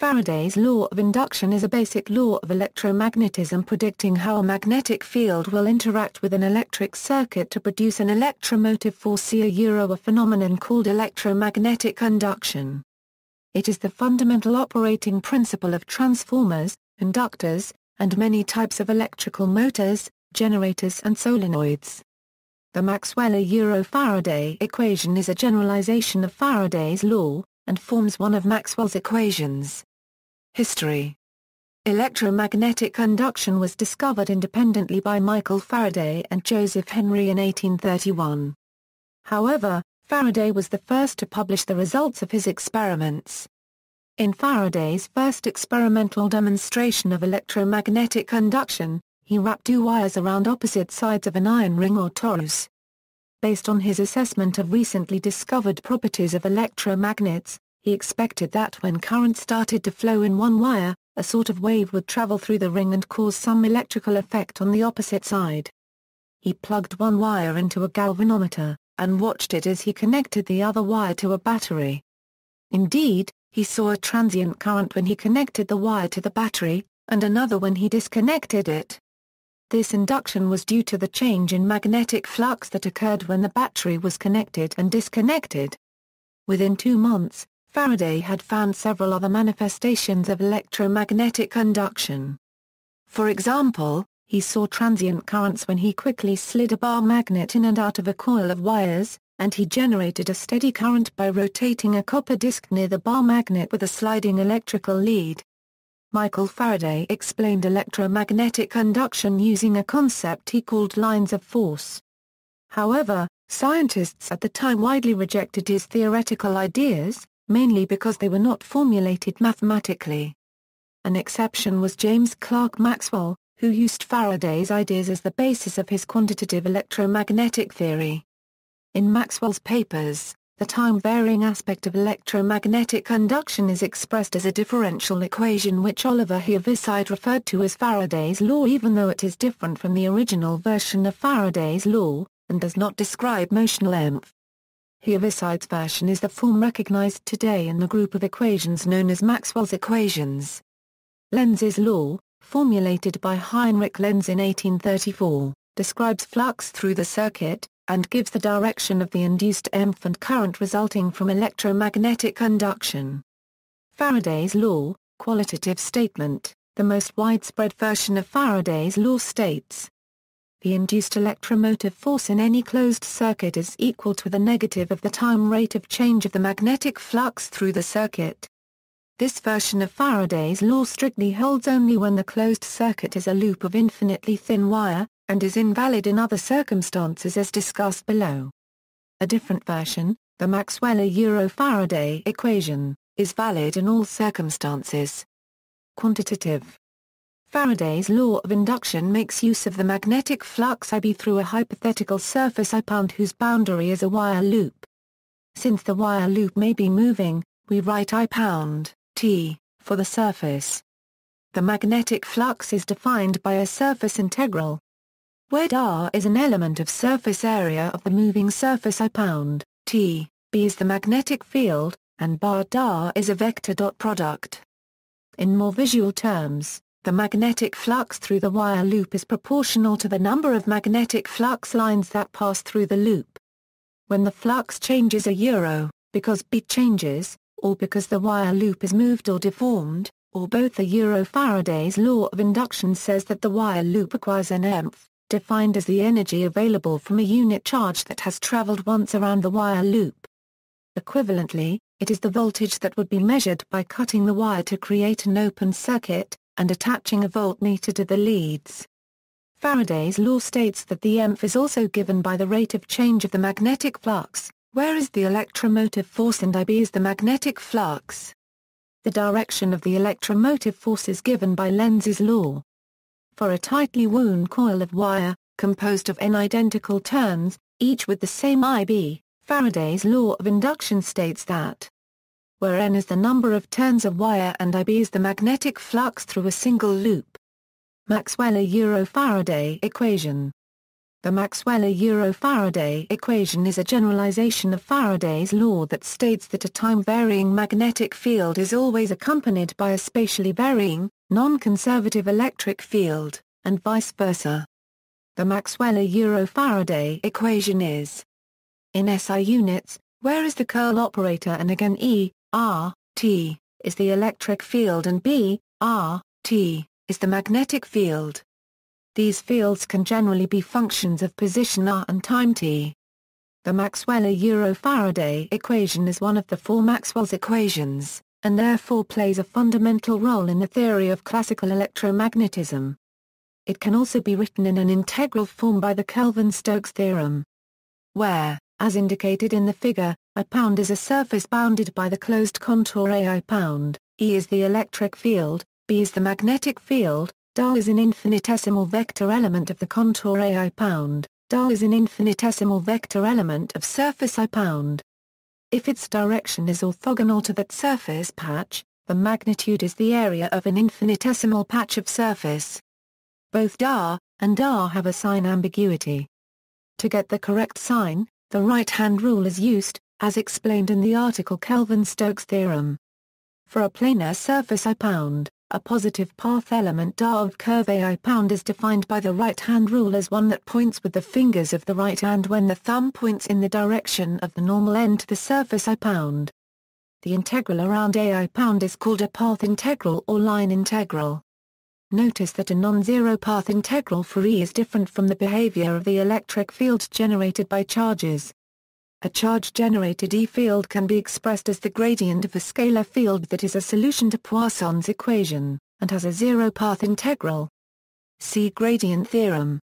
Faraday's law of induction is a basic law of electromagnetism predicting how a magnetic field will interact with an electric circuit to produce an electromotive force, a phenomenon called electromagnetic induction. It is the fundamental operating principle of transformers, inductors, and many types of electrical motors, generators and solenoids. The Maxwell-Faraday equation is a generalization of Faraday's law, and forms one of Maxwell's equations. History. Electromagnetic induction was discovered independently by Michael Faraday and Joseph Henry in 1831. However, Faraday was the first to publish the results of his experiments. In Faraday's first experimental demonstration of electromagnetic induction, he wrapped two wires around opposite sides of an iron ring or torus. Based on his assessment of recently discovered properties of electromagnets, he expected that when current started to flow in one wire, a sort of wave would travel through the ring and cause some electrical effect on the opposite side. He plugged one wire into a galvanometer, and watched it as he connected the other wire to a battery. Indeed, he saw a transient current when he connected the wire to the battery, and another when he disconnected it. This induction was due to the change in magnetic flux that occurred when the battery was connected and disconnected. Within 2 months, Faraday had found several other manifestations of electromagnetic induction. For example, he saw transient currents when he quickly slid a bar magnet in and out of a coil of wires, and he generated a steady current by rotating a copper disc near the bar magnet with a sliding electrical lead. Michael Faraday explained electromagnetic induction using a concept he called lines of force. However, scientists at the time widely rejected his theoretical ideas, mainly because they were not formulated mathematically. An exception was James Clerk Maxwell, who used Faraday's ideas as the basis of his quantitative electromagnetic theory. In Maxwell's papers, the time-varying aspect of electromagnetic induction is expressed as a differential equation which Oliver Heaviside referred to as Faraday's law, even though it is different from the original version of Faraday's law, and does not describe motional EMF. Heaviside's version is the form recognized today in the group of equations known as Maxwell's equations. Lenz's law, formulated by Heinrich Lenz in 1834, describes flux through the circuit, and gives the direction of the induced EMF and current resulting from electromagnetic induction. Faraday's law, qualitative statement, the most widespread version of Faraday's law states: the induced electromotive force in any closed circuit is equal to the negative of the time rate of change of the magnetic flux through the circuit. This version of Faraday's law strictly holds only when the closed circuit is a loop of infinitely thin wire, and is invalid in other circumstances as discussed below. A different version, the Maxwell-Faraday equation, is valid in all circumstances. Quantitative. Faraday's law of induction makes use of the magnetic flux Ib through a hypothetical surface I pound whose boundary is a wire loop. Since the wire loop may be moving, we write I pound T for the surface. The magnetic flux is defined by a surface integral, where r is an element of surface area of the moving surface I pound T, B is the magnetic field, and bar dar is a vector dot product. In more visual terms, the magnetic flux through the wire loop is proportional to the number of magnetic flux lines that pass through the loop. When the flux changes because B changes, or because the wire loop is moved or deformed, or both, Faraday's law of induction says that the wire loop acquires an EMF, defined as the energy available from a unit charge that has traveled once around the wire loop. Equivalently, it is the voltage that would be measured by cutting the wire to create an open circuit, and attaching a voltmeter to the leads. Faraday's law states that the EMF is also given by the rate of change of the magnetic flux, whereas the electromotive force and Ib is the magnetic flux. The direction of the electromotive force is given by Lenz's law. For a tightly wound coil of wire, composed of n identical turns, each with the same Ib, Faraday's law of induction states that where n is the number of turns of wire and Ib is the magnetic flux through a single loop. Maxwell-Faraday equation. The Maxwell-Faraday equation is a generalization of Faraday's law that states that a time-varying magnetic field is always accompanied by a spatially varying, non-conservative electric field, and vice versa. The Maxwell-Faraday equation is in SI units, where is the curl operator and again E, R, T, is the electric field and B, R, T, is the magnetic field. These fields can generally be functions of position r and time t. The Maxwell-Faraday equation is one of the four Maxwell's equations, and therefore plays a fundamental role in the theory of classical electromagnetism. It can also be written in an integral form by the Kelvin-Stokes theorem, where, as indicated in the figure, a pound is a surface bounded by the closed contour AI pound, E is the electric field, B is the magnetic field, dA is an infinitesimal vector element of the contour AI pound, dA is an infinitesimal vector element of surface I pound. If its direction is orthogonal to that surface patch, the magnitude is the area of an infinitesimal patch of surface. Both dA and dA have a sign ambiguity. To get the correct sign, the right-hand rule is used, as explained in the article Kelvin-Stokes theorem. For a planar surface I pound, a positive path element dA of curve AI pound is defined by the right-hand rule as one that points with the fingers of the right hand when the thumb points in the direction of the normal end to the surface I pound. The integral around AI pound is called a path integral or line integral. Notice that a non-zero path integral for E is different from the behavior of the electric field generated by charges. A charge-generated E field can be expressed as the gradient of a scalar field that is a solution to Poisson's equation, and has a zero-path integral. See gradient theorem.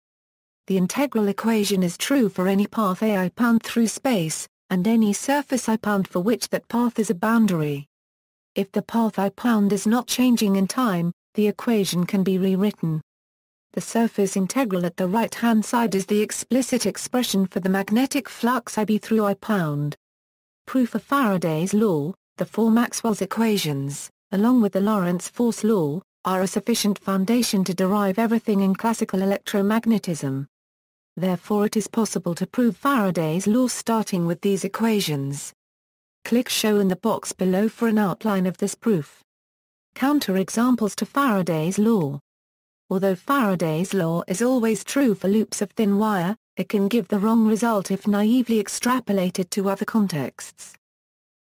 The integral equation is true for any path AI pound through space, and any surface I pound for which that path is a boundary. If the path I pound is not changing in time, the equation can be rewritten. The surface integral at the right-hand side is the explicit expression for the magnetic flux IB through I pound. Proof of Faraday's law, the four Maxwell's equations, along with the Lorentz force law, are a sufficient foundation to derive everything in classical electromagnetism. Therefore it is possible to prove Faraday's law starting with these equations. Click Show in the box below for an outline of this proof. Counterexamples to Faraday's law. Although Faraday's law is always true for loops of thin wire, it can give the wrong result if naively extrapolated to other contexts.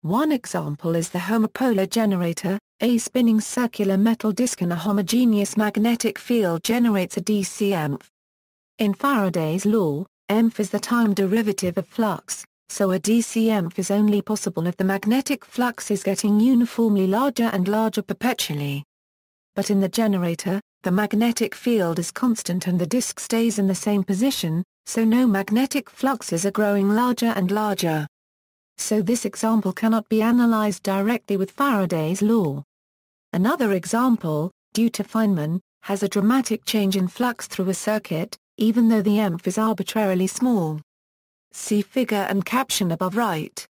One example is the homopolar generator. A spinning circular metal disk in a homogeneous magnetic field generates a DC EMF. In Faraday's law, EMF is the time derivative of flux, so a DC EMF is only possible if the magnetic flux is getting uniformly larger and larger perpetually. But in the generator, the magnetic field is constant and the disk stays in the same position, so no magnetic fluxes are growing larger and larger. So this example cannot be analyzed directly with Faraday's law. Another example, due to Feynman, has a dramatic change in flux through a circuit, even though the EMF is arbitrarily small. See figure and caption above right.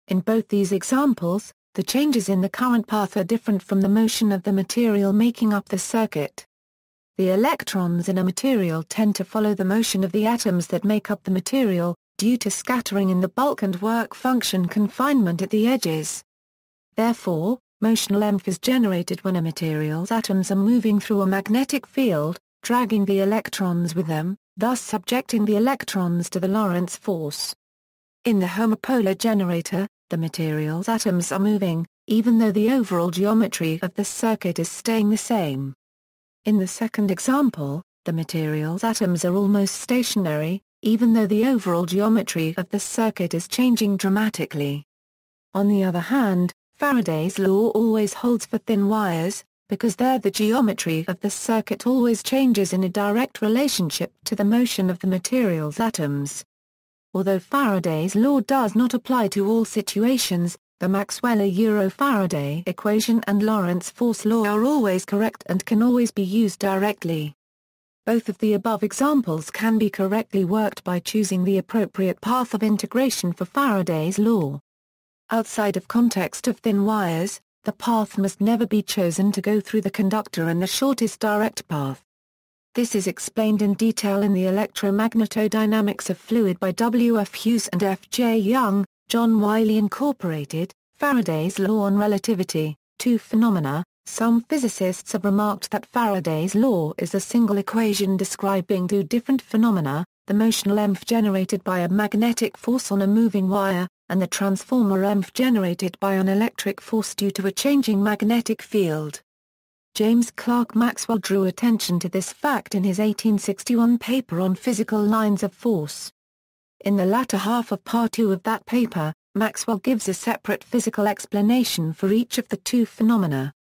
In both these examples, the changes in the current path are different from the motion of the material making up the circuit. The electrons in a material tend to follow the motion of the atoms that make up the material, due to scattering in the bulk and work function confinement at the edges. Therefore, motional EMF is generated when a material's atoms are moving through a magnetic field, dragging the electrons with them, thus subjecting the electrons to the Lorentz force. In the homopolar generator, the material's atoms are moving, even though the overall geometry of the circuit is staying the same. In the second example, the material's atoms are almost stationary, even though the overall geometry of the circuit is changing dramatically. On the other hand, Faraday's law always holds for thin wires, because there the geometry of the circuit always changes in a direct relationship to the motion of the material's atoms. Although Faraday's law does not apply to all situations, the Maxwell-Faraday equation and Lorentz force law are always correct and can always be used directly. Both of the above examples can be correctly worked by choosing the appropriate path of integration for Faraday's law. Outside of context of thin wires, the path must never be chosen to go through the conductor in the shortest direct path. This is explained in detail in the Electromagnetodynamics of Fluid by W. F. Hughes and F. J. Young, John Wiley Incorporated, Faraday's Law on Relativity, Two Phenomena. Some physicists have remarked that Faraday's law is a single equation describing two different phenomena, the motional EMF generated by a magnetic force on a moving wire, and the transformer EMF generated by an electric force due to a changing magnetic field. James Clerk Maxwell drew attention to this fact in his 1861 paper on physical lines of force. In the latter half of Part 2 of that paper, Maxwell gives a separate physical explanation for each of the two phenomena.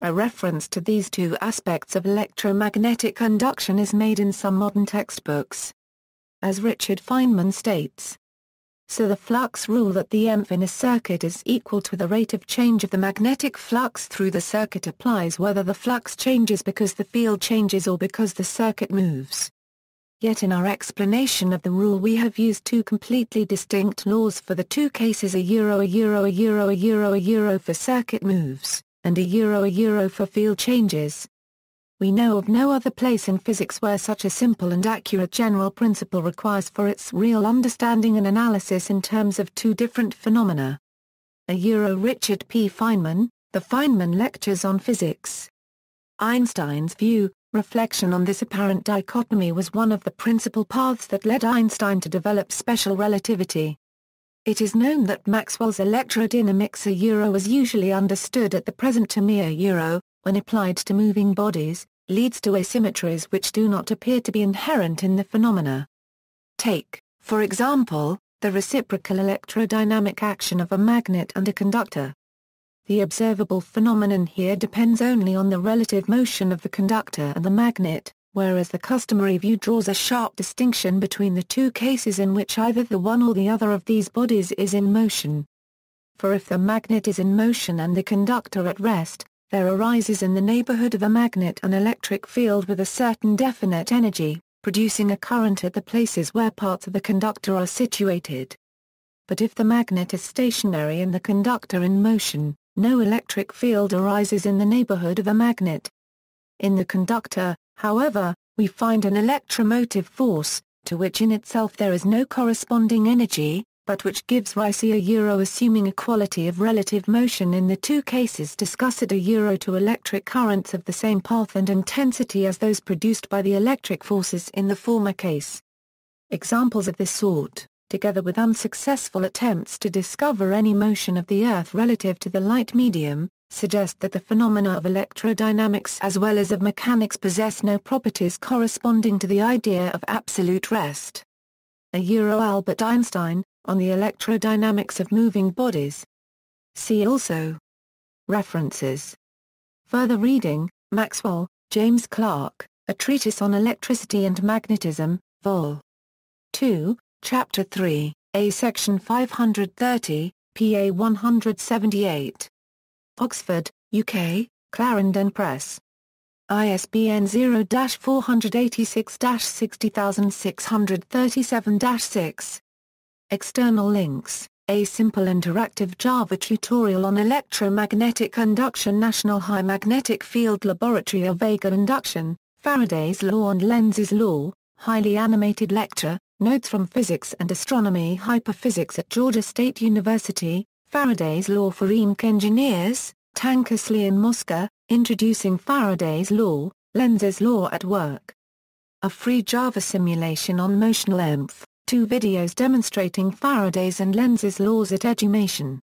A reference to these two aspects of electromagnetic induction is made in some modern textbooks. As Richard Feynman states, so the flux rule that the EMF in a circuit is equal to the rate of change of the magnetic flux through the circuit applies whether the flux changes because the field changes or because the circuit moves. Yet in our explanation of the rule we have used two completely distinct laws for the two cases a euro for circuit moves, and a euro for field changes. We know of no other place in physics where such a simple and accurate general principle requires for its real understanding and analysis in terms of two different phenomena. Richard P. Feynman, The Feynman Lectures on Physics. Einstein's view, reflection on this apparent dichotomy was one of the principal paths that led Einstein to develop special relativity. It is known that Maxwell's electrodynamics is usually understood at the present to mean when applied to moving bodies, leads to asymmetries which do not appear to be inherent in the phenomena. Take, for example, the reciprocal electrodynamic action of a magnet and a conductor. The observable phenomenon here depends only on the relative motion of the conductor and the magnet, whereas the customary view draws a sharp distinction between the two cases in which either the one or the other of these bodies is in motion. For if the magnet is in motion and the conductor at rest, there arises in the neighborhood of the magnet an electric field with a certain definite energy, producing a current at the places where parts of the conductor are situated. But if the magnet is stationary and the conductor in motion, no electric field arises in the neighborhood of the magnet. In the conductor, however, we find an electromotive force, to which in itself there is no corresponding energy, but which gives rise assuming equality of relative motion in the two cases discussed to electric currents of the same path and intensity as those produced by the electric forces in the former case. Examples of this sort, together with unsuccessful attempts to discover any motion of the Earth relative to the light medium, suggest that the phenomena of electrodynamics as well as of mechanics possess no properties corresponding to the idea of absolute rest. Albert Einstein, on the electrodynamics of moving bodies. See also. References. Further reading, Maxwell, James Clerk, A Treatise on Electricity and Magnetism, Vol. 2, Chapter 3, A Section 530, PA 178. Oxford, UK, Clarendon Press. ISBN 0-486-60637-6. External links, A Simple Interactive Java Tutorial on Electromagnetic Induction National High Magnetic Field Laboratory of Vega Induction, Faraday's Law and Lenz's Law, Highly Animated Lecture, Notes from Physics and Astronomy Hyperphysics at Georgia State University, Faraday's Law for EMC Engineers, Tankersley and Mosca, Introducing Faraday's Law, Lenz's Law at Work. A free Java simulation on motional EMF. 2 videos demonstrating Faraday's and Lenz's laws at Education.